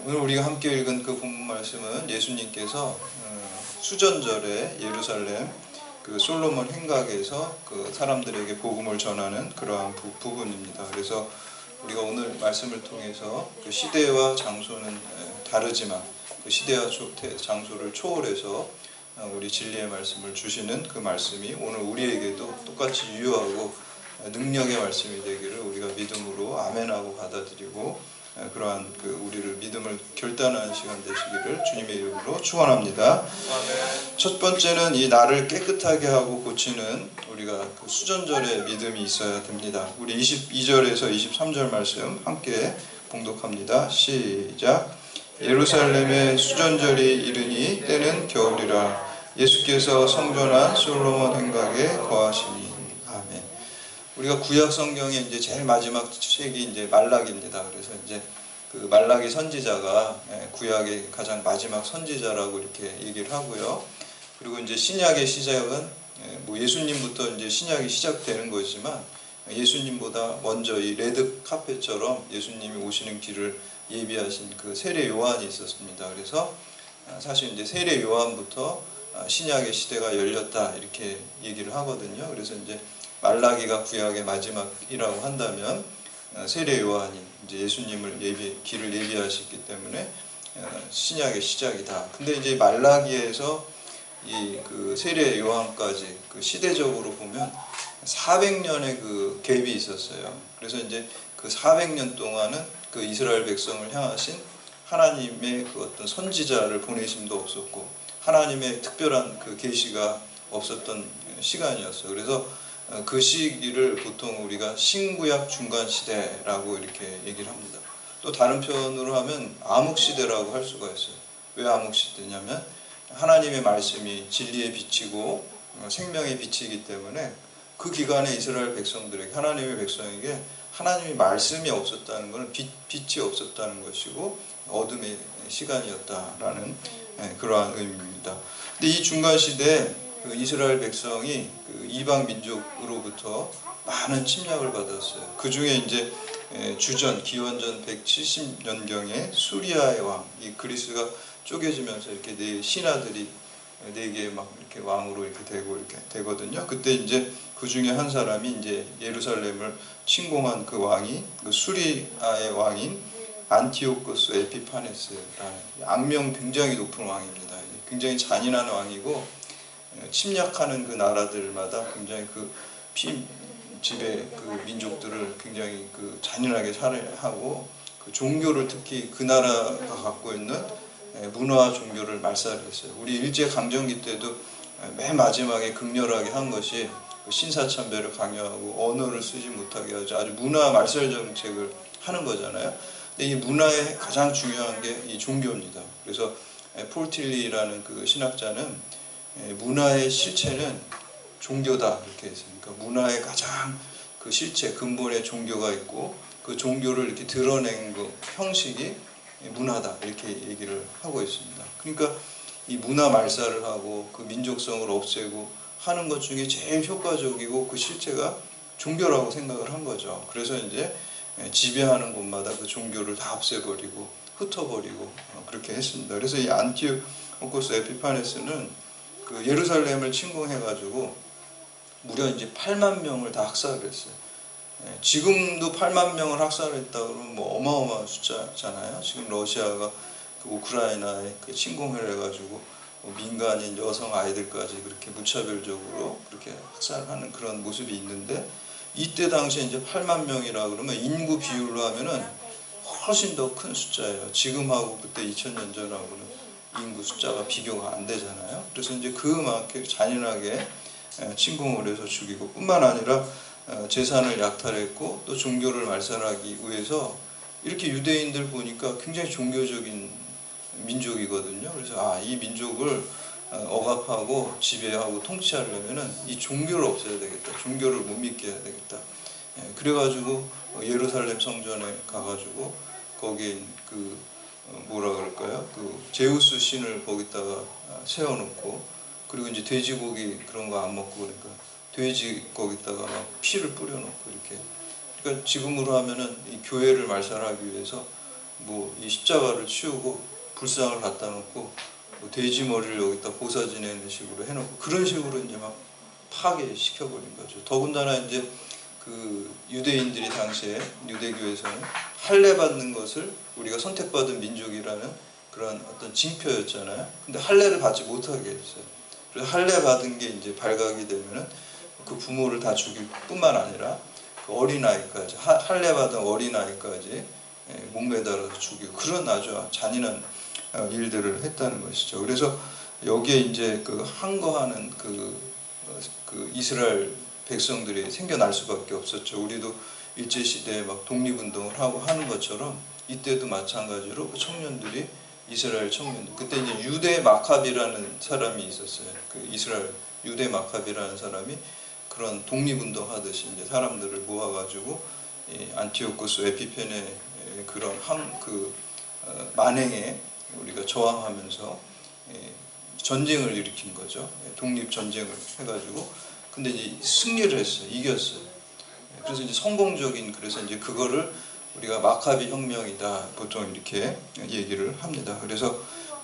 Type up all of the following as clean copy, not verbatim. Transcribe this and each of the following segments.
오늘 우리가 함께 읽은 그 본문 말씀은 예수님께서 수전절에 예루살렘 그 솔로몬 행각에서 그 사람들에게 복음을 전하는 그러한 부분입니다. 그래서 우리가 오늘 말씀을 통해서 그 시대와 장소는 다르지만 그 시대와 장소를 초월해서 우리 진리의 말씀을 주시는 그 말씀이 오늘 우리에게도 똑같이 유효하고 능력의 말씀이 되기를 우리가 믿음으로 아멘하고 받아들이고 그러한 그 우리를 믿음을 결단하는 시간 되시기를 주님의 이름으로 축원합니다. 첫 번째는 이 나를 깨끗하게 하고 고치는 우리가 그 수전절의 믿음이 있어야 됩니다. 우리 22절에서 23절 말씀 함께 봉독합니다. 시작. 예루살렘의 수전절이 이르니 때는 겨울이라 예수께서 성전한 솔로몬 행각에 거하시니. 아멘. 우리가 구약 성경의 이제 제일 마지막 책이 이제 말라기입니다. 그래서 이제 그 말라기 선지자가 구약의 가장 마지막 선지자라고 이렇게 얘기를 하고요. 그리고 이제 신약의 시작은 뭐 예수님부터 이제 신약이 시작되는 거지만 예수님보다 먼저 이 레드 카펫처럼 예수님이 오시는 길을 예비하신 그 세례 요한이 있었습니다. 그래서 사실 이제 세례 요한부터 신약의 시대가 열렸다 이렇게 얘기를 하거든요. 그래서 이제 말라기가 구약의 마지막이라고 한다면 세례 요한이 이제 예수님을 길을 예비하셨기 때문에 신약의 시작이다. 근데 이제 말라기에서 이 그 세례 요한까지 그 시대적으로 보면 400년의 그 갭이 있었어요. 그래서 이제 그 400년 동안은 그 이스라엘 백성을 향하신 하나님의 그 어떤 선지자를 보내심도 없었고 하나님의 특별한 그 계시가 없었던 시간이었어요. 그래서 그 시기를 보통 우리가 신구약 중간 시대라고 이렇게 얘기를 합니다. 또 다른 표현으로 하면 암흑 시대라고 할 수가 있어요. 왜 암흑 시대냐면 하나님의 말씀이 진리의 빛이고 생명의 빛이기 때문에 그 기간에 이스라엘 백성들에게 하나님의 백성에게 하나님의 말씀이 없었다는 것은 빛이 없었다는 것이고 어둠의 시간이었다라는 그러한 의미입니다. 근데 이 중간 시대에 그 이스라엘 백성이 그 이방 민족으로부터 많은 침략을 받았어요. 그 중에 이제 주전 기원전 170년경에 수리아의 왕, 이 그리스가 쪼개지면서 이렇게 네 신하들이 네 개 막 이렇게 왕으로 이렇게 되고 이렇게 되거든요. 그때 이제 그 중에 한 사람이 이제 예루살렘을 침공한 그 왕이 그 수리아의 왕인 안티오코스 에피파네스라는 악명 굉장히 높은 왕입니다. 굉장히 잔인한 왕이고 침략하는 그 나라들마다 굉장히 그 피지배 그 민족들을 굉장히 그 잔인하게 살해하고 그 종교를 특히 그 나라가 갖고 있는 문화와 종교를 말살했어요. 우리 일제 강점기 때도 맨 마지막에 극렬하게 한 것이 신사참배를 강요하고 언어를 쓰지 못하게 하죠. 아주 문화 말살 정책을 하는 거잖아요. 근데 이 문화의 가장 중요한 게 이 종교입니다. 그래서 폴틸리라는 그 신학자는 문화의 실체는 종교다 이렇게 했으니까 문화의 가장 그 실체 근본의 종교가 있고 그 종교를 이렇게 드러낸 그 형식이 문화다 이렇게 얘기를 하고 있습니다. 그러니까 이 문화 말살을 하고 그 민족성을 없애고 하는 것 중에 제일 효과적이고 그 실체가 종교라고 생각을 한 거죠. 그래서 이제 지배하는 곳마다 그 종교를 다 없애버리고 흩어버리고 그렇게 했습니다. 그래서 이 안티오코스 에피파네스는 그 예루살렘을 침공해가지고 무려 이제 8만 명을 다 학살을 했어요. 지금도 8만 명을 학살했다 그러면 뭐 어마어마한 숫자잖아요. 지금 러시아가 그 우크라이나에 그 침공을 해가지고 민간인 여성 아이들까지 그렇게 무차별적으로 그렇게 학살하는 그런 모습이 있는데 이때 당시에 이제 8만 명이라 그러면 인구 비율로 하면은 훨씬 더 큰 숫자예요. 지금하고 그때 2000년 전하고는 인구 숫자가 비교가 안 되잖아요. 그래서 이제 그만큼 잔인하게 침공을 해서 죽이고 뿐만 아니라 재산을 약탈했고 또 종교를 말살하기 위해서 이렇게 유대인들 보니까 굉장히 종교적인 민족이거든요. 그래서 이 민족을 억압하고 지배하고 통치하려면은 이 종교를 없애야 되겠다. 종교를 못 믿게 해야 되겠다. 그래가지고 예루살렘 성전에 가가지고 거기에 그 뭐라 그럴까요? 그 제우스 신을 거기다가 세워놓고 그리고 이제 돼지고기 그런 거 안 먹고 그러니까 돼지 거기다가 막 피를 뿌려놓고 이렇게 그러니까 지금으로 하면은 이 교회를 말살하기 위해서 뭐 이 십자가를 치우고 불상을 갖다 놓고 뭐 돼지 머리를 여기다 보사 지내는 식으로 해놓고 그런 식으로 이제 막 파괴시켜버린 거죠. 더군다나 이제 그 유대인들이 당시에 유대교에서는 할례 받는 것을 우리가 선택받은 민족이라는 그런 어떤 징표였잖아요. 근데 할례를 받지 못하게 했어요. 그래서 할례 받은 게 이제 발각이 되면은 그 부모를 다 죽일 뿐만 아니라 그 어린아이까지 할례 받은 어린아이까지 목매달아서 죽이고 그런 아주 잔인한 일들을 했다는 것이죠. 그래서 여기에 이제 그 항거하는 그 이스라엘 백성들이 생겨날 수밖에 없었죠. 우리도 일제시대에 막 독립운동을 하고 하는 것처럼 이때도 마찬가지로 그 청년들이 이스라엘 청년들 그때 이제 유대 마카비라는 사람이 있었어요. 그 이스라엘 유대 마카비라는 사람이 그런 독립운동 하듯이 이제 사람들을 모아가지고 이 안티오코스 에피펜의 그런 만행에 우리가 저항하면서 전쟁을 일으킨 거죠. 독립 전쟁을 해가지고 근데 이제 승리를 했어요. 이겼어요. 그래서 이제 성공적인 그래서 이제 그거를 우리가 마카비 혁명이다 보통 이렇게 얘기를 합니다. 그래서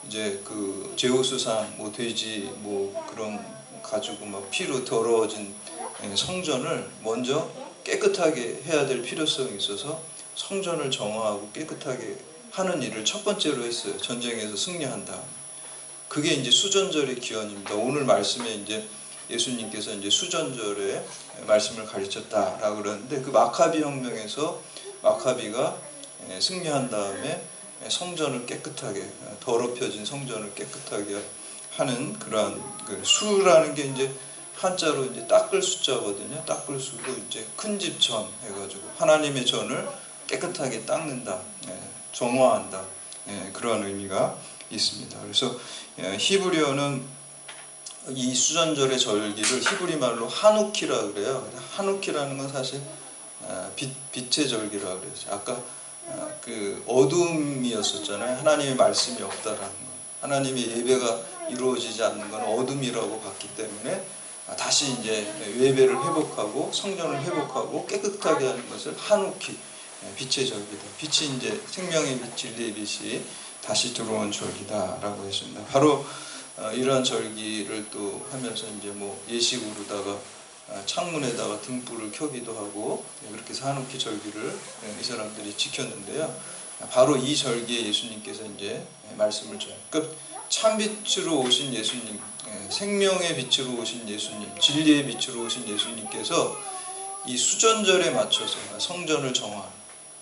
이제 그 제우스상 뭐 돼지 뭐 그런 가지고 막 피로 더러워진 성전을 먼저 깨끗하게 해야 될 필요성이 있어서 성전을 정화하고 깨끗하게 하는 일을 첫 번째로 했어요. 전쟁에서 승리한다. 그게 이제 수전절의 기원입니다. 오늘 말씀에 이제 예수님께서 이제 수전절에 말씀을 가르쳤다라고 그러는데 그 마카비 혁명에서 마카비가 승리한 다음에 성전을 깨끗하게 더럽혀진 성전을 깨끗하게 하는 그러한 그 수라는 게 이제 한자로 이제 닦을 숫자거든요. 닦을 수도 이제 큰 집 전 해가지고 하나님의 전을 깨끗하게 닦는다, 정화한다 그러한 의미가 있습니다. 그래서 히브리어는 이 수전절의 절기를 히브리 말로 하누키라 그래요. 하누키라는 건 사실 빛의 절기라 그래요. 아까 그 어둠이었었잖아요. 하나님의 말씀이 없다라는 거. 하나님의 예배가 이루어지지 않는 건 어둠이라고 봤기 때문에 다시 이제 예배를 회복하고 성전을 회복하고 깨끗하게 하는 것을 하누키 빛의 절기다. 빛이 이제 생명의 빛, 진리의 빛이 다시 들어온 절기다라고 했습니다. 바로 이러한 절기를 또 하면서 이제 뭐 예식으로다가 창문에다가 등불을 켜기도 하고 그렇게 해서 하누키 절기를 이 사람들이 지켰는데요. 바로 이 절기에 예수님께서 이제 말씀을 줘요. 그러니까 참빛으로 오신 예수님, 생명의 빛으로 오신 예수님, 진리의 빛으로 오신 예수님께서 이 수전절에 맞춰서 성전을 정화.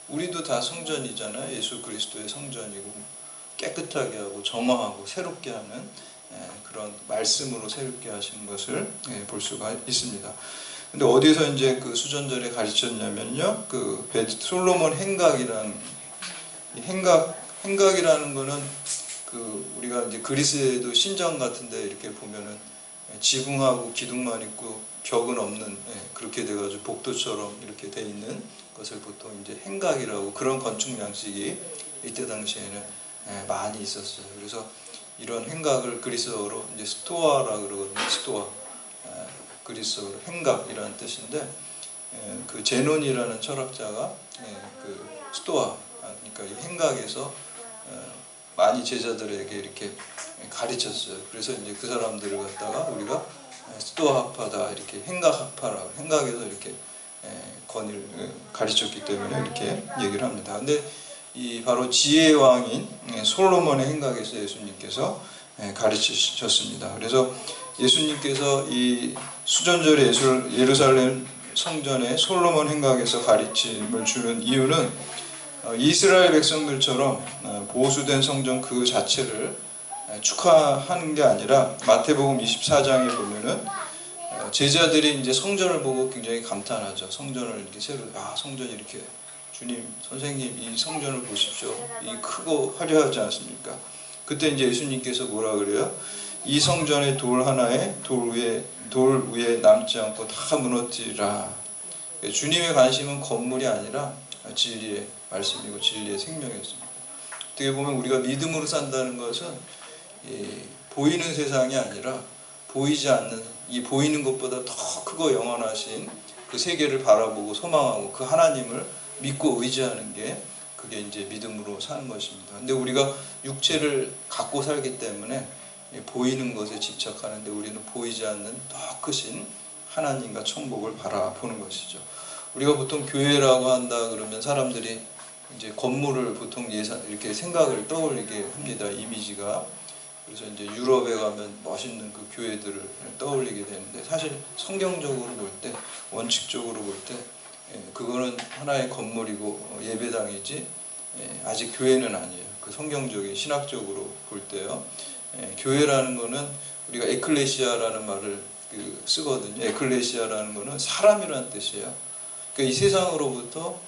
우리도 다 성전이잖아요. 예수 그리스도의 성전이고 깨끗하게 하고 정화하고 새롭게 하는 그런 말씀으로 새롭게 하신 것을 볼 수가 있습니다. 근데 어디서 이제 그 수전절에 가르쳤냐면요. 그 솔로몬 행각이라는 행각이라는 거는 그 우리가 이제 그리스도 신전 같은데 이렇게 보면은 지붕하고 기둥만 있고 벽은 없는 그렇게 돼가지고 복도처럼 이렇게 돼 있는 것을 보통 이제 행각이라고 그런 건축 양식이 이때 당시에는 많이 있었어요. 그래서 이런 행각을 그리스어로 이제 스토아라 그러거든요. 스토아 그리스어로 행각이라는 뜻인데 그 제논이라는 철학자가 그 스토아 그러니까 이 행각에서 많이 제자들에게 이렇게 가르쳤어요. 그래서 이제 그 사람들을 갖다가 우리가 스토아 학파다 이렇게 행각 학파라 행각에서 이렇게 권위를 가르쳤기 때문에 이렇게 얘기를 합니다. 근데 이 바로 지혜의 왕인 솔로몬의 행각에서 예수님께서 가르치셨습니다. 그래서 예수님께서 이 수전절에 예루살렘 성전의 솔로몬 행각에서 가르침을 주는 이유는 이스라엘 백성들처럼 보수된 성전 그 자체를 축하하는 게 아니라 마태복음 24장에 보면은 제자들이 이제 성전을 보고 굉장히 감탄하죠. 성전을 이렇게 성전이 이렇게 주님, 선생님 이 성전을 보십시오. 이 크고 화려하지 않습니까? 그때 이제 예수님께서 뭐라 그래요? 이 성전의 돌 하나에 돌 위에 남지 않고 다 무너뜨리라. 주님의 관심은 건물이 아니라 진리의 말씀이고 진리의 생명이었습니다. 어떻게 보면 우리가 믿음으로 산다는 것은 보이는 세상이 아니라 보이지 않는 이 보이는 것보다 더 크고 영원하신 그 세계를 바라보고 소망하고 그 하나님을 믿고 의지하는 게 그게 이제 믿음으로 사는 것입니다. 근데 우리가 육체를 갖고 살기 때문에 보이는 것에 집착하는데 우리는 보이지 않는 더 크신 하나님과 천국을 바라보는 것이죠. 우리가 보통 교회라고 한다 그러면 사람들이 이제 건물을 보통 이렇게 생각을 떠올리게 합니다. 이미지가. 그래서 이제 유럽에 가면 멋있는 그 교회들을 떠올리게 되는데, 사실 성경적으로 볼 때, 원칙적으로 볼 때 그거는 하나의 건물이고 예배당이지 아직 교회는 아니에요. 그 성경적인 신학적으로 볼 때요. 교회라는 거는 우리가 에클레시아라는 말을 쓰거든요. 에클레시아라는 거는 사람이라는 뜻이에요. 그러니까 이 세상으로부터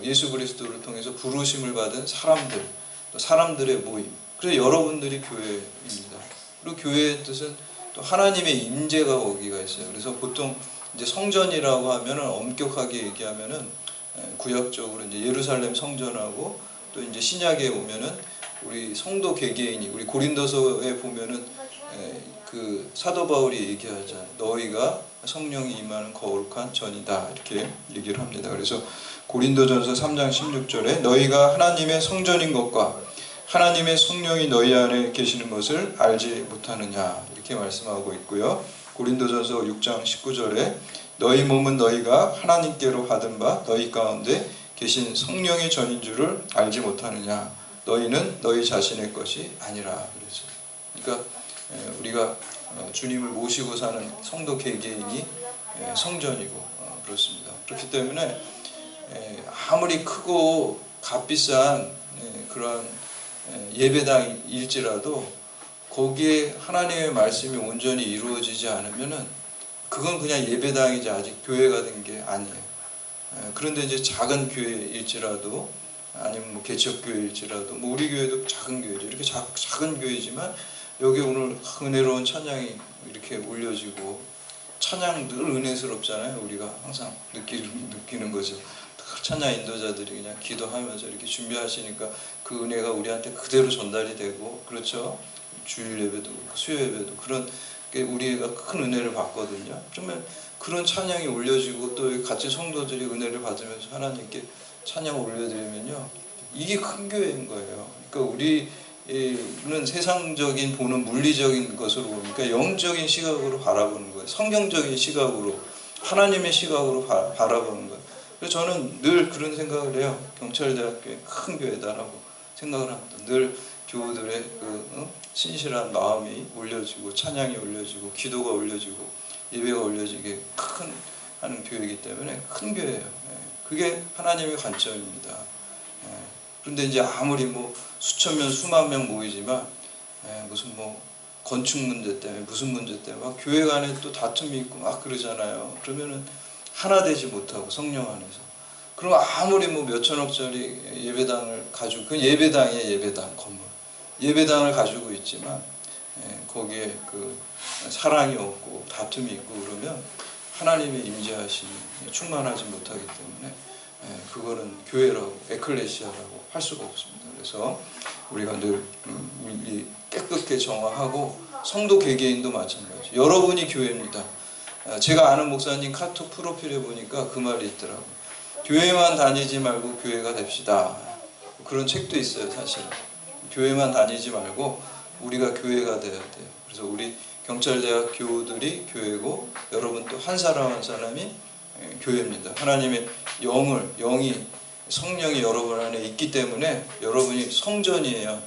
예수 그리스도를 통해서 부르심을 받은 사람들, 또 사람들의 모임. 그래서 여러분들이 교회입니다. 그리고 교회의 뜻은 또 하나님의 임재가 거기가 있어요. 그래서 보통 이제 성전이라고 하면은 엄격하게 얘기하면은 구약적으로 이제 예루살렘 성전하고 또 이제 신약에 오면은 우리 성도 개개인이, 우리 고린도서에 보면은 그 사도 바울이 얘기하잖아요. 너희가 성령이 임하는 거룩한 전이다, 이렇게 얘기를 합니다. 그래서 고린도전서 3장 16절에 너희가 하나님의 성전인 것과 하나님의 성령이 너희 안에 계시는 것을 알지 못하느냐, 이렇게 말씀하고 있고요. 고린도전서 6장 19절에 너희 몸은 너희가 하나님께로 받은 바 너희 가운데 계신 성령의 전인 줄을 알지 못하느냐, 너희는 너희 자신의 것이 아니라. 그러니까 우리가 주님을 모시고 사는 성도 개개인이 성전이고 그렇습니다. 그렇기 때문에 아무리 크고 값비싼 그런 예배당일지라도 거기에 하나님의 말씀이 온전히 이루어지지 않으면은 그건 그냥 예배당이지 아직 교회가 된 게 아니에요. 그런데 이제 작은 교회일지라도, 아니면 뭐 개척교회일지라도, 뭐 우리 교회도 작은 교회죠. 이렇게 작은 교회지만 여기 오늘 은혜로운 찬양이 이렇게 올려지고, 찬양 늘 은혜스럽잖아요. 우리가 항상 느끼는 거죠. 찬양 인도자들이 그냥 기도하면서 이렇게 준비하시니까 그 은혜가 우리한테 그대로 전달이 되고, 그렇죠? 주일 예배도 수요 예배도 그런 우리가 큰 은혜를 받거든요. 그러면 그런 찬양이 올려지고 또 같이 성도들이 은혜를 받으면서 하나님께 찬양을 올려드리면요, 이게 큰 교회인 거예요. 그러니까 우리는 세상적인 보는 물리적인 것으로 보니까 영적인 시각으로 바라보는 거예요. 성경적인 시각으로, 하나님의 시각으로 바라보는 거예요. 그래서 저는 늘 그런 생각을 해요. 경찰대학교의 큰 교회다라고 생각을 합니다. 늘 교우들의 그 신실한 마음이 올려지고, 찬양이 올려지고, 기도가 올려지고, 예배가 올려지게 큰 하는 교회이기 때문에 큰 교회예요. 그게 하나님의 관점입니다. 그런데 이제 아무리 뭐 수천 명, 수만 명 모이지만 무슨 뭐 건축 문제 때문에, 무슨 문제 때문에 막 교회 간에 또 다툼이 있고 막 그러잖아요. 그러면은 하나 되지 못하고, 성령 안에서. 그럼 아무리 뭐 몇천억짜리 예배당을 가지고, 그 예배당이에요. 예배당 건물. 예배당을 가지고 있지만 거기에 그 사랑이 없고 다툼이 있고 그러면 하나님의 임재하심이 충만하지 못하기 때문에 그거는 교회라고, 에클레시아라고 할 수가 없습니다. 그래서 우리가 늘 깨끗게 정화하고, 성도 개개인도 마찬가지. 여러분이 교회입니다. 제가 아는 목사님 카톡 프로필에 보니까 그 말이 있더라고요. 교회만 다니지 말고 교회가 됩시다. 그런 책도 있어요. 사실은 교회만 다니지 말고 우리가 교회가 돼야 돼요. 그래서 우리 경찰대학 교우들이 교회고, 여러분 또 한 사람 한 사람이 교회입니다. 하나님의 영이, 성령이 여러분 안에 있기 때문에 여러분이 성전이에요.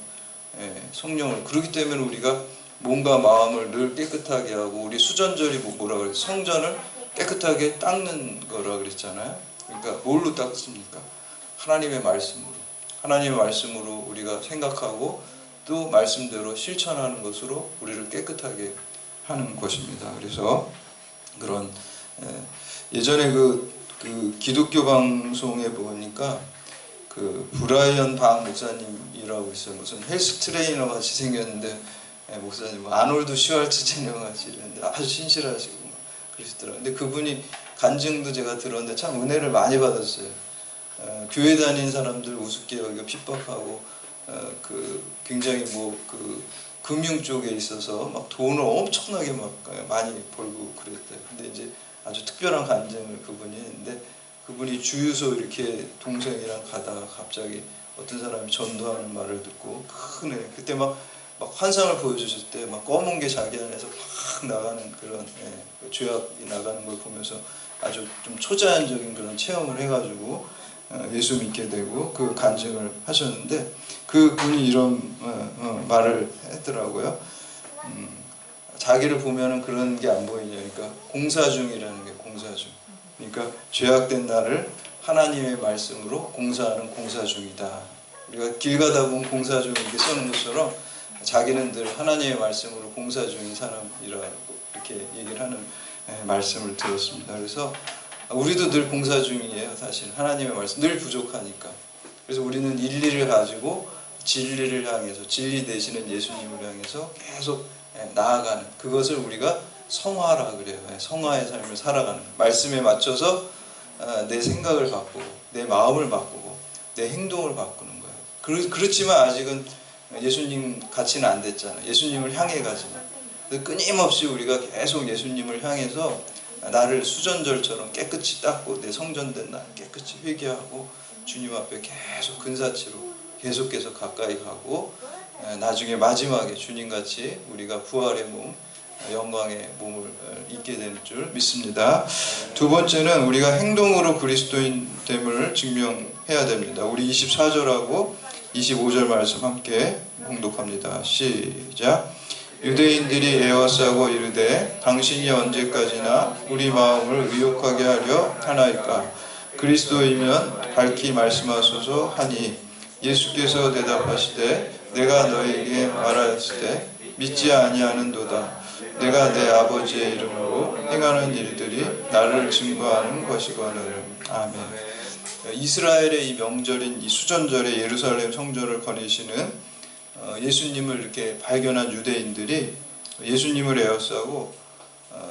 성령을. 그렇기 때문에 우리가 몸과 마음을 늘 깨끗하게 하고, 우리 수전절이 뭐라 그래요? 성전을 깨끗하게 닦는 거라 그랬잖아요. 그러니까 뭘로 닦습니까? 하나님의 말씀으로. 하나님의 말씀으로 우리가 생각하고 또 말씀대로 실천하는 것으로 우리를 깨끗하게 하는 것입니다. 그래서 그런 예전에 그 기독교 방송에 보니까 그 브라이언 박 목사님이라고 있어요. 무슨 헬스 트레이너 같이 생겼는데, 목사님 아놀드 슈왈츠제너 같이 이랬는데 아주 신실하시고 그러시더라고요. 근데 그분이 간증도 제가 들었는데 참 은혜를 많이 받았어요. 교회 다니는 사람들 우습게 여기가 핍박하고, 굉장히 금융 쪽에 있어서 막 돈을 엄청나게 막 많이 벌고 그랬대요. 근데 이제 아주 특별한 간증을 그분이 했는데, 그분이 주유소 이렇게 동생이랑 가다가 갑자기 어떤 사람이 전도하는 말을 듣고 큰 애, 그때 막 환상을 보여주실 때 막 검은 게 자기 안에서 막 나가는 그런 죄악이 나가는 걸 보면서 아주 좀 초자연적인 그런 체험을 해가지고 예수 믿게 되고 그 간증을 하셨는데 그 분이 이런 말을 했더라고요. 자기를 보면은 그런 게 안 보이냐. 그러니까 공사 중이라는 게 공사 중. 그러니까 죄악된 나를 하나님의 말씀으로 공사하는 공사 중이다. 우리가 길 가다 보면 공사 중 이렇게 써는 것처럼 자기는 늘 하나님의 말씀으로 공사 중인 사람이라고 이렇게 얘기를 하는 말씀을 들었습니다. 그래서 우리도 늘 공사 중이에요. 사실 하나님의 말씀 늘 부족하니까. 그래서 우리는 일리를 가지고 진리를 향해서 진리 되시는 예수님을 향해서 계속 나아가는 그것을 우리가 성화라 그래요. 성화의 삶을 살아가는 말씀에 맞춰서 내 생각을 바꾸고 내 마음을 바꾸고 내 행동을 바꾸는 거예요. 그렇지만 아직은 예수님 같이는 안 됐잖아요. 예수님을 향해 가지만 끊임없이 우리가 계속 예수님을 향해서 나를 수전절처럼 깨끗이 닦고 내 성전된 날 깨끗이 회개하고 주님 앞에 계속 근사치로 계속해서 가까이 가고 나중에 마지막에 주님같이 우리가 부활의 몸, 영광의 몸을 입게 되는 줄 믿습니다. 두 번째는 우리가 행동으로 그리스도인됨을 증명해야 됩니다. 우리 24절하고 25절 말씀 함께 봉독합니다. 시작. 유대인들이 애워싸고 이르되 당신이 언제까지나 우리 마음을 의욕하게 하려 하나이까. 그리스도이면 밝히 말씀하소서 하니 예수께서 대답하시되 내가 너에게 말하였을 때 믿지 아니하는도다. 내가 내 아버지의 이름으로 행하는 일들이 나를 증거하는 것이거늘. 아멘. 이스라엘의 이 명절인 이 수전절에 예루살렘 성전을 거니시는 예수님을 이렇게 발견한 유대인들이 예수님을 에워싸고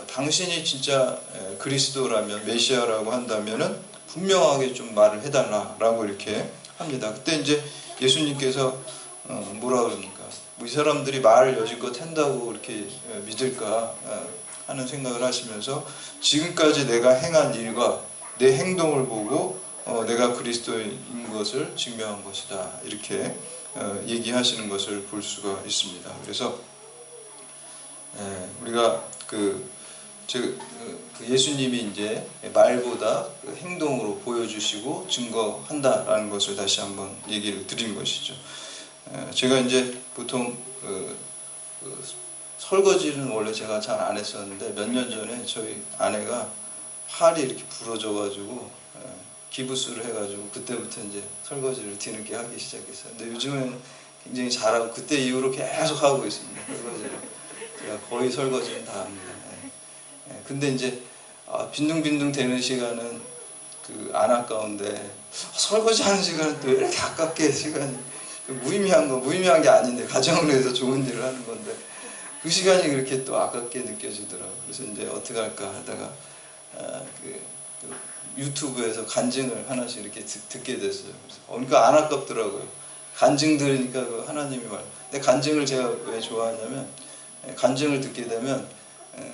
당신이 진짜 그리스도라면 메시아라고 한다면은 분명하게 좀 말을 해달라라고 이렇게 합니다. 그때 이제 예수님께서 뭐라 그럽니까? 뭐 이 사람들이 말을 여지껏 한다고 이렇게 믿을까 하는 생각을 하시면서 지금까지 내가 행한 일과 내 행동을 보고 내가 그리스도인 것을 증명한 것이다. 이렇게 얘기하시는 것을 볼 수가 있습니다. 그래서 우리가 예수님이 이제 말보다 행동으로 보여주시고 증거한다라는 것을 다시 한번 얘기를 드린 것이죠. 제가 이제 보통 설거지는 원래 제가 잘 안 했었는데 몇 년 전에 저희 아내가 팔이 이렇게 부러져가지고 기부스를 해가지고 그때부터 이제 설거지를 뒤늦게 하기 시작했어요. 근데 요즘은 굉장히 잘하고 그때 이후로 계속 하고 있습니다. 설거지를 제가 거의 설거지는 다 합니다. 근데 이제 빈둥빈둥 되는 시간은 안 아까운데 설거지 하는 시간은 또 왜 이렇게 아깝게 시간이 무의미한 게 아닌데 가정을 위해서 좋은 일을 하는 건데 그 시간이 그렇게 또 아깝게 느껴지더라고요. 그래서 이제 어떻게 할까 하다가 유튜브에서 간증을 하나씩 이렇게 듣게 됐어요. 그러니까 안 아깝더라고요. 간증 들으니까 하나님이 말. 근데 간증을 제가 왜 좋아하냐면 간증을 듣게 되면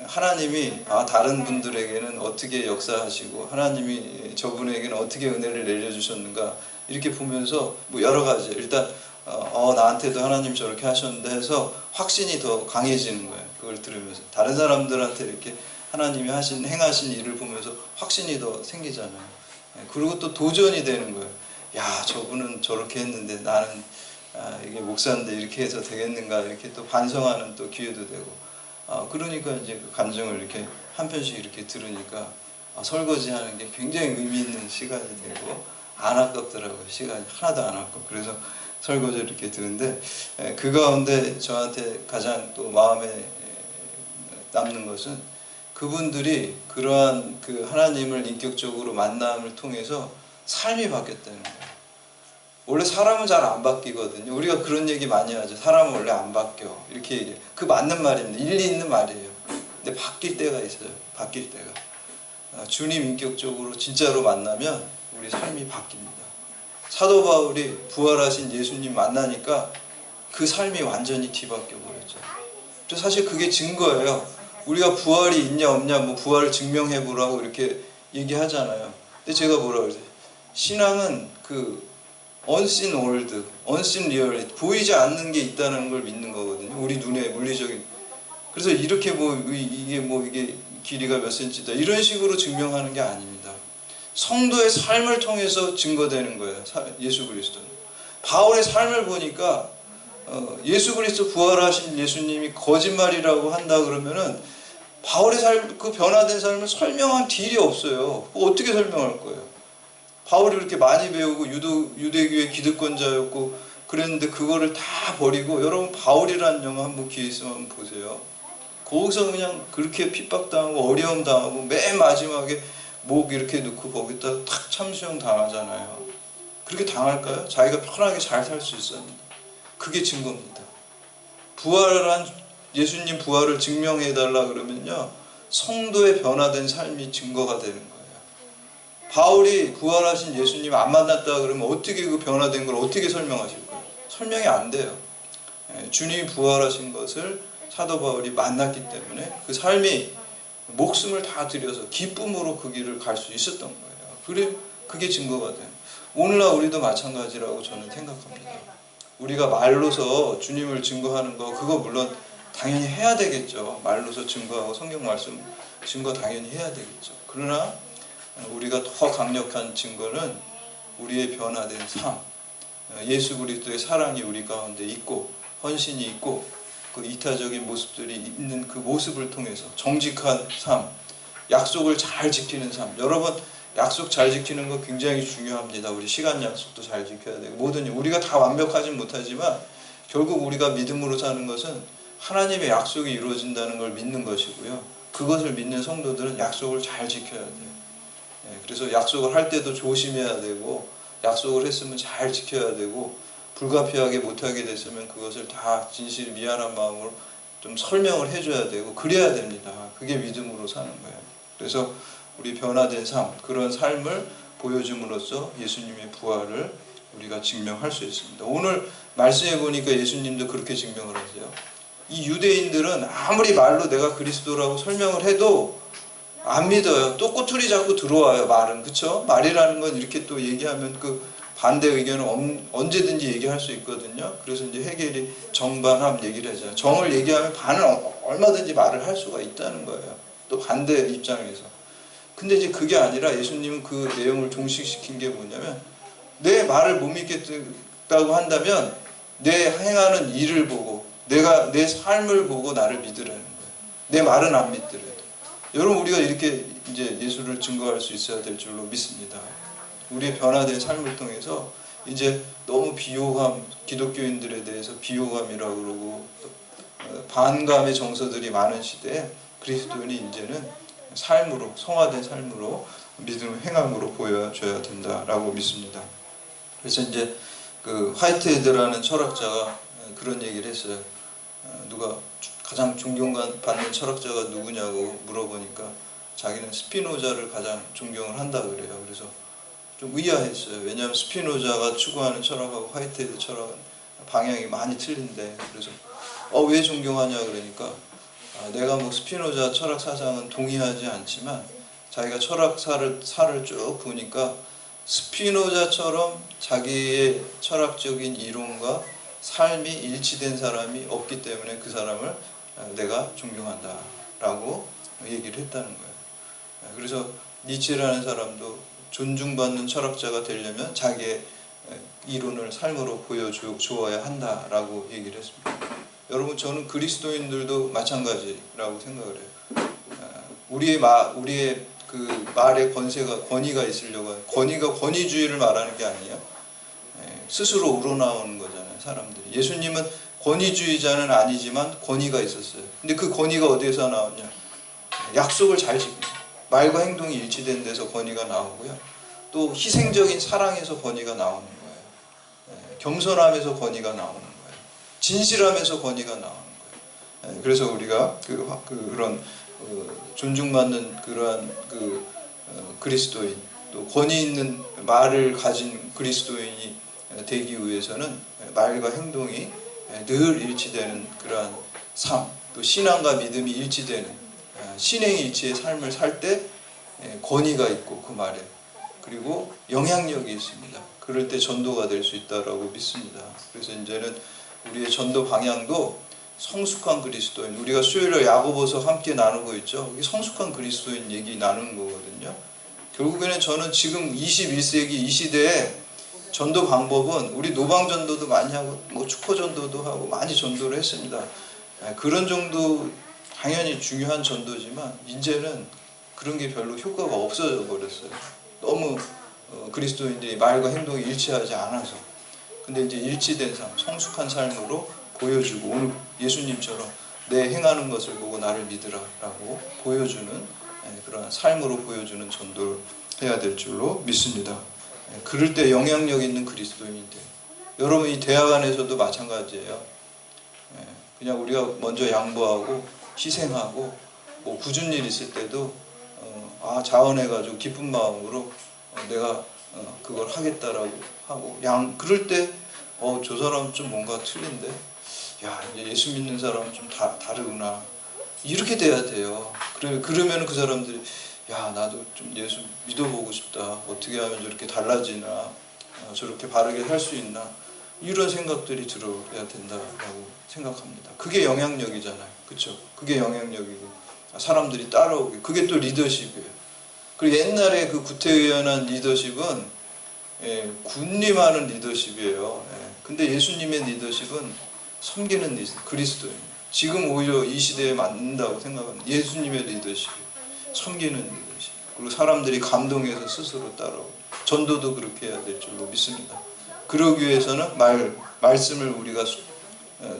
하나님이 다른 분들에게는 어떻게 역사하시고 하나님이 저분에게는 어떻게 은혜를 내려주셨는가 이렇게 보면서 뭐 여러 가지 일단 나한테도 하나님 저렇게 하셨는데 해서 확신이 더 강해지는 거예요. 그걸 들으면서 다른 사람들한테 이렇게 하나님이 행하신 일을 보면서 확신이 더 생기잖아요. 그리고 또 도전이 되는 거예요. 야, 저분은 저렇게 했는데 나는 이게 목사인데 이렇게 해서 되겠는가 이렇게 또 반성하는 또 기회도 되고 그러니까 이제 그 간증을 이렇게 한 편씩 이렇게 들으니까 설거지하는 게 굉장히 의미 있는 시간이 되고 안 아깝더라고요. 시간이 하나도 안 아깝고 그래서 설거지를 이렇게 듣는데 그 가운데 저한테 가장 또 마음에 남는 것은 그분들이 그러한 그 하나님을 인격적으로 만남을 통해서 삶이 바뀌었다는 거예요. 원래 사람은 잘 안 바뀌거든요. 우리가 그런 얘기 많이 하죠. 사람은 원래 안 바뀌어. 이렇게 얘기해요. 그 맞는 말입니다. 일리 있는 말이에요. 근데 바뀔 때가 있어요. 바뀔 때가. 주님 인격적으로 진짜로 만나면 우리 삶이 바뀝니다. 사도 바울이 부활하신 예수님 만나니까 그 삶이 완전히 뒤바뀌어 버렸죠. 사실 그게 증거예요. 우리가 부활이 있냐 없냐 뭐 부활을 증명해 보라고 이렇게 얘기하잖아요. 근데 제가 뭐라 그러지? 신앙은 그 unseen world, unseen reality, 보이지 않는 게 있다는 걸 믿는 거거든요. 우리 눈에 물리적인. 그래서 이렇게 이게 길이가 몇 센치다 이런 식으로 증명하는 게 아닙니다. 성도의 삶을 통해서 증거되는 거예요. 예수 그리스도는. 바울의 삶을 보니까 예수 그리스도 부활하신 예수님이 거짓말이라고 한다 그러면은 바울의 삶, 그 변화된 삶을 설명한 딜이 없어요. 어떻게 설명할 거예요? 바울이 그렇게 많이 배우고 유대교의 기득권자였고 그랬는데 그거를 다 버리고, 여러분 바울이라는 영화 한번 기회 있으면 한번 보세요. 거기서 그냥 그렇게 핍박당하고 어려움 당하고 맨 마지막에 목 이렇게 놓고 거기다 탁 참수형 당하잖아요. 그렇게 당할까요? 자기가 편하게 잘 살 수 있었는데. 그게 증거입니다. 부활한 예수님 부활을 증명해달라 그러면요, 성도의 변화된 삶이 증거가 되는 거예요. 바울이 부활하신 예수님 안 만났다 그러면 어떻게 그 변화된 걸 어떻게 설명하실 거예요? 설명이 안 돼요. 주님이 부활하신 것을 사도 바울이 만났기 때문에 그 삶이 목숨을 다 들여서 기쁨으로 그 길을 갈 수 있었던 거예요. 그게 증거가 돼요. 오늘날 우리도 마찬가지라고 저는 생각합니다. 우리가 말로서 주님을 증거하는 거, 그거 물론 당연히 해야 되겠죠. 말로서 증거하고 성경 말씀 증거 당연히 해야 되겠죠. 그러나 우리가 더 강력한 증거는 우리의 변화된 삶, 예수 그리스도의 사랑이 우리 가운데 있고 헌신이 있고 그 이타적인 모습들이 있는 그 모습을 통해서 정직한 삶, 약속을 잘 지키는 삶. 여러분, 약속 잘 지키는 거 굉장히 중요합니다. 우리 시간 약속도 잘 지켜야 되고 모든 일, 우리가 다 완벽하진 못하지만 결국 우리가 믿음으로 사는 것은 하나님의 약속이 이루어진다는 걸 믿는 것이고요. 그것을 믿는 성도들은 약속을 잘 지켜야 돼요. 그래서 약속을 할 때도 조심해야 되고, 약속을 했으면 잘 지켜야 되고, 불가피하게 못하게 됐으면 그것을 다 진실 미안한 마음으로 좀 설명을 해줘야 되고 그래야 됩니다. 그게 믿음으로 사는 거예요. 그래서 우리 변화된 삶, 그런 삶을 보여줌으로써 예수님의 부활을 우리가 증명할 수 있습니다. 오늘 말씀해 보니까 예수님도 그렇게 증명을 하세요. 이 유대인들은 아무리 말로 내가 그리스도라고 설명을 해도 안 믿어요. 또 꼬투리 잡고 들어와요. 말은. 그쵸? 말이라는 건 이렇게 또 얘기하면 그 반대 의견은 언제든지 얘기할 수 있거든요. 그래서 이제 해겔이 정반합 얘기를 하잖아요. 정을 얘기하면 반은 얼마든지 말을 할 수가 있다는 거예요. 또 반대 입장에서. 근데 이제 그게 아니라 예수님은 그 내용을 종식시킨 게 뭐냐면, 내 말을 못 믿겠다고 한다면 내 행하는 일을 보고 내가 내 삶을 보고 나를 믿으라는 거예요. 내 말은 안 믿더라도. 여러분, 우리가 이렇게 이제 예수를 증거할 수 있어야 될 줄로 믿습니다. 우리의 변화된 삶을 통해서 이제 너무 비호감, 기독교인들에 대해서 비호감이라고 그러고 반감의 정서들이 많은 시대에 그리스도인이 이제는 삶으로, 성화된 삶으로, 믿음 행함으로 보여줘야 된다라고 믿습니다. 그래서 이제 그 화이트헤드라는 철학자가 그런 얘기를 했어요. 누가 가장 존경받는 철학자가 누구냐고 물어보니까 자기는 스피노자를 가장 존경을 한다 그래요. 그래서 좀 의아했어요. 왜냐하면 스피노자가 추구하는 철학하고 화이트헤드 철학은 방향이 많이 틀린데, 그래서 왜 존경하냐 그러니까 내가 뭐 스피노자 철학 사상은 동의하지 않지만 자기가 철학사를 쭉 보니까 스피노자처럼 자기의 철학적인 이론과 삶이 일치된 사람이 없기 때문에 그 사람을 내가 존경한다 라고 얘기를 했다는 거예요. 그래서 니체라는 사람도 존중받는 철학자가 되려면 자기의 이론을 삶으로 보여주어야 한다라고 얘기를 했습니다. 여러분, 저는 그리스도인들도 마찬가지라고 생각을 해요. 우리의 그 말에 권위가 있으려고 해요. 권위주의를 말하는 게 아니에요. 스스로 우러나오는 거잖아요, 사람들이. 예수님은 권위주의자는 아니지만 권위가 있었어요. 근데 그 권위가 어디에서 나오냐? 약속을 잘 지킵니다. 말과 행동이 일치된 데서 권위가 나오고요. 또 희생적인 사랑에서 권위가 나오는 거예요. 겸손함에서 권위가 나오는 거예요. 진실함에서 권위가 나오는 거예요. 그래서 우리가 그런 존중받는 그러한 그리스도인, 또 권위 있는 말을 가진 그리스도인이 되기 위해서는 말과 행동이 늘 일치되는 그러한 삶, 또 신앙과 믿음이 일치되는 신행일치의 삶을 살 때 권위가 있고 그 말에 그리고 영향력이 있습니다. 그럴 때 전도가 될 수 있다라고 믿습니다. 그래서 이제는 우리의 전도 방향도 성숙한 그리스도인, 우리가 수요일에 야고보서 함께 나누고 있죠. 이게 성숙한 그리스도인 얘기 나누는 거거든요. 결국에는 저는 지금 21세기 이 시대에 전도 방법은 우리 노방 전도도 많이 하고 뭐 축포 전도도 하고 많이 전도를 했습니다. 그런 정도 당연히 중요한 전도지만 이제는 그런 게 별로 효과가 없어져 버렸어요. 너무 그리스도인들이 말과 행동이 일치하지 않아서. 근데 이제 일치된 삶, 성숙한 삶으로 보여주고, 오늘 예수님처럼 내 행하는 것을 보고 나를 믿으라라고 보여주는 그런 삶으로 보여주는 전도를 해야 될 줄로 믿습니다. 그럴 때 영향력 있는 그리스도인이 돼요. 여러분, 이 대학 안에서도 마찬가지예요. 그냥 우리가 먼저 양보하고 희생하고 뭐 굳은 일 있을 때도 자원해가지고 기쁜 마음으로 내가 그걸 하겠다라고 하고, 그럴 때 저 사람 좀 뭔가 틀린데, 야, 이제 예수 믿는 사람은 좀 다르구나, 이렇게 돼야 돼요. 그러면 그 사람들이, 야, 나도 좀 예수 믿어보고 싶다, 어떻게 하면 저렇게 달라지나, 저렇게 바르게 살 수 있나, 이런 생각들이 들어야 된다라고 생각합니다. 그게 영향력이잖아요. 그렇죠? 그게 영향력이고 사람들이 따라오게, 그게 또 리더십이에요. 그리고 옛날에 그 구태의연한 리더십은 군림하는 리더십이에요. 근데 예수님의 리더십은 섬기는 리더십, 그리스도입니다. 지금 오히려 이 시대에 맞는다고 생각합니다. 예수님의 리더십이 섬기는 리더십, 그리고 사람들이 감동해서 스스로 따라오고, 전도도 그렇게 해야 될 줄로 믿습니다. 그러기 위해서는 말씀을 우리가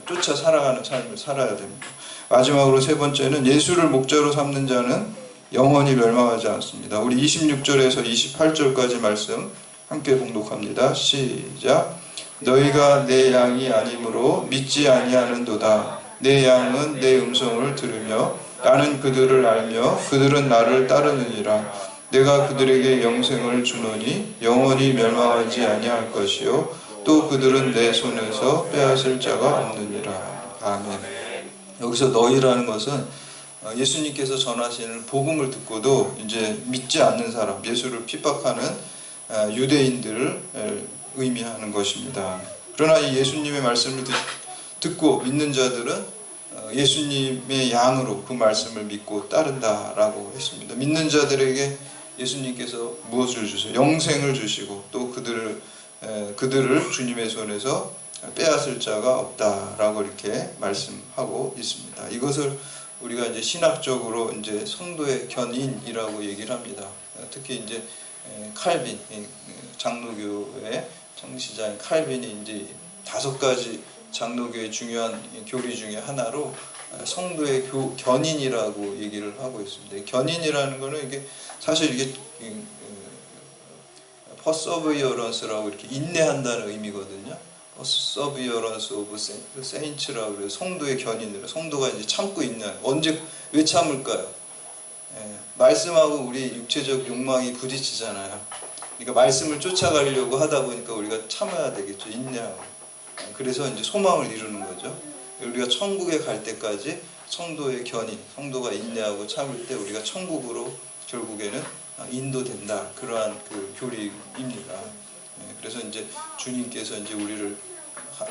쫓아 살아가는 삶을 살아야 됩니다. 마지막으로 세 번째는, 예수를 목자로 삼는 자는 영원히 멸망하지 않습니다. 우리 26절에서 28절까지 말씀 함께 봉독합니다. 시작. 너희가 내 양이 아니므로 믿지 아니하는도다. 내 양은 내 음성을 들으며 나는 그들을 알며 그들은 나를 따르느니라. 내가 그들에게 영생을 주노니 영원히 멸망하지 아니할 것이요 또 그들은 내 손에서 빼앗을 자가 없느니라. 아멘. 여기서 너희라는 것은 예수님께서 전하시는 복음을 듣고도 이제 믿지 않는 사람, 예수를 핍박하는 유대인들을 의미하는 것입니다. 그러나 이 예수님의 말씀을 듣고 믿는 자들은 예수님의 양으로 그 말씀을 믿고 따른다라고 했습니다. 믿는 자들에게 예수님께서 무엇을 주세요? 영생을 주시고, 또 그들을 주님의 손에서 빼앗을 자가 없다라고 이렇게 말씀하고 있습니다. 이것을 우리가 이제 신학적으로 이제 성도의 견인이라고 얘기를 합니다. 특히 이제 칼빈, 장로교의 창시자인 칼빈이 이제 5가지 장로교의 중요한 교리 중에 하나로 성도의 견인이라고 얘기를 하고 있습니다. 견인이라는 거는 이게 사실 이게 perseverance라고 이렇게 인내한다는 의미거든요. perseverance of saints라고 그래요. 성도의 견인으로, 성도가 이제 참고 있는, 왜 참을까요? 말씀하고 우리 육체적 욕망이 부딪히잖아요. 그러니까 말씀을 쫓아가려고 하다 보니까 우리가 참아야 되겠죠. 인내하고. 그래서 이제 소망을 이루는 거죠. 우리가 천국에 갈 때까지 성도의 견인, 성도가 인내하고 참을 때 우리가 천국으로 결국에는 인도된다. 그러한 그 교리입니다. 그래서 이제 주님께서 이제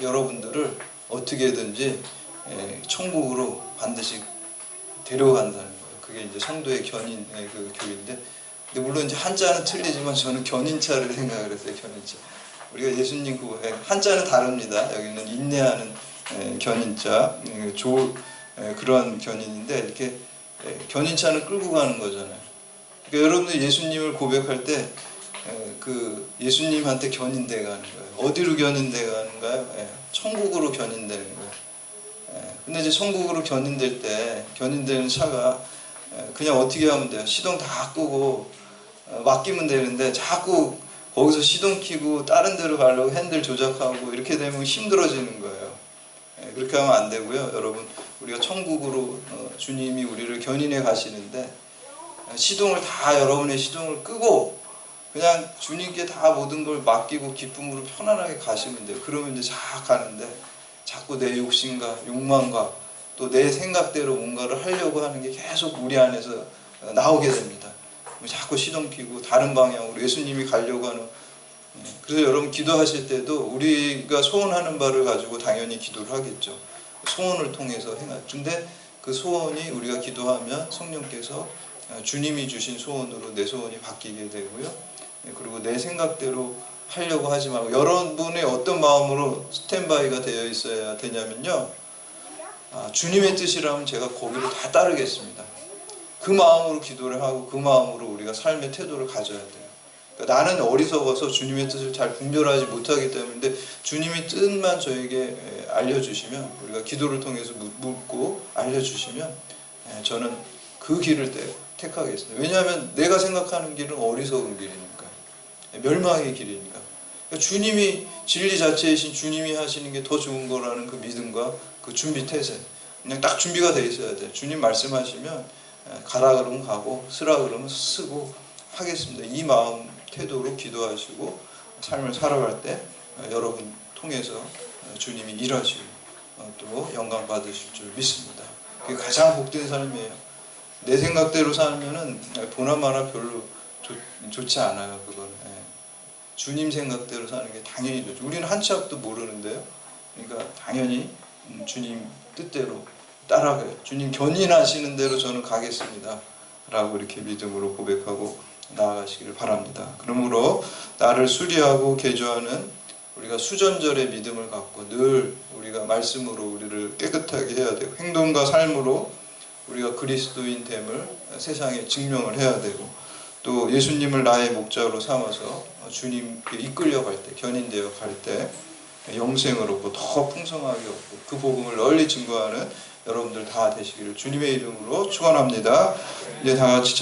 여러분들을 어떻게든지 천국으로 반드시 데려간다는 거예요. 그게 이제 성도의 견인의 그 교리인데, 근데 물론 이제 한자는 틀리지만 저는 견인차를 생각을 했어요. 견인차. 우리가 예수님 한자는 다릅니다. 여기는 인내하는 견인차, 그런 견인인데, 이렇게 견인차는 끌고 가는 거잖아요. 그러니까 여러분들 예수님을 고백할 때 그 예수님한테 견인돼 가는 거예요. 어디로 견인돼 가는가요? 천국으로 견인되는 거예요. 근데 이제 천국으로 견인될 때, 견인되는 차가 그냥 어떻게 하면 돼요? 시동 다 끄고 맡기면 되는데, 자꾸 거기서 시동 켜고 다른 데로 가려고 핸들 조작하고 이렇게 되면 힘들어지는 거예요. 그렇게 하면 안 되고요. 여러분, 우리가 천국으로 주님이 우리를 견인해 가시는데, 여러분의 시동을 끄고 그냥 주님께 다 모든 걸 맡기고 기쁨으로 편안하게 가시면 돼요. 그러면 이제 쫙 가는데, 자꾸 내 욕심과 욕망과 또 내 생각대로 뭔가를 하려고 하는 게 계속 우리 안에서 나오게 됩니다. 자꾸 시동 피고 다른 방향으로 예수님이 가려고 하는. 그래서 여러분 기도하실 때도 우리가 소원하는 바를 가지고 당연히 기도를 하겠죠. 소원을 통해서 행할. 근데 그 소원이 우리가 기도하면 성령께서 주님이 주신 소원으로 내 소원이 바뀌게 되고요. 그리고 내 생각대로 하려고 하지 말고 여러분의 어떤 마음으로 스탠바이가 되어 있어야 되냐면요. 주님의 뜻이라면 제가 거기를 다 따르겠습니다. 그 마음으로 기도를 하고 그 마음으로 우리가 삶의 태도를 가져야 돼요. 그러니까 나는 어리석어서 주님의 뜻을 잘 분별하지 못하기 때문에 주님의 뜻만 저에게 알려주시면 우리가 기도를 통해서 묻고 알려주시면 저는 그 길을 택하겠습니다. 왜냐하면 내가 생각하는 길은 어리석은 길이니까 멸망의 길이니까 그러니까 주님이 진리 자체이신 주님이 하시는 게 더 좋은 거라는 그 믿음과 그 준비 태세 그냥 딱 준비가 돼 있어야 돼요. 주님 말씀하시면 가라 그러면 가고 쓰라 그러면 쓰고 하겠습니다. 이 마음 태도로 기도하시고 삶을 살아갈 때 여러분 통해서 주님이 일하시고 또 영광 받으실 줄 믿습니다. 그게 가장 복된 삶이에요. 내 생각대로 살면은 보나마나 별로 좋지 않아요. 그거는 주님 생각대로 사는 게 당연히 좋죠. 우리는 한 치 앞도 모르는데요. 그러니까 당연히 주님 뜻대로 따라가요. 주님 견인하시는 대로 저는 가겠습니다. 라고 이렇게 믿음으로 고백하고 나아가시기를 바랍니다. 그러므로 나를 수리하고 개조하는 우리가 수전절의 믿음을 갖고 늘 우리가 말씀으로 우리를 깨끗하게 해야 되고 행동과 삶으로 우리가 그리스도인 됨을 세상에 증명을 해야 되고 또 예수님을 나의 목자로 삼아서 주님께 이끌려갈 때 견인되어 갈 때 영생을 얻고 더 풍성하게 얻고 그 복음을 널리 증거하는 여러분들 다 되시기를 주님의 이름으로 축원합니다. 이제 다 같이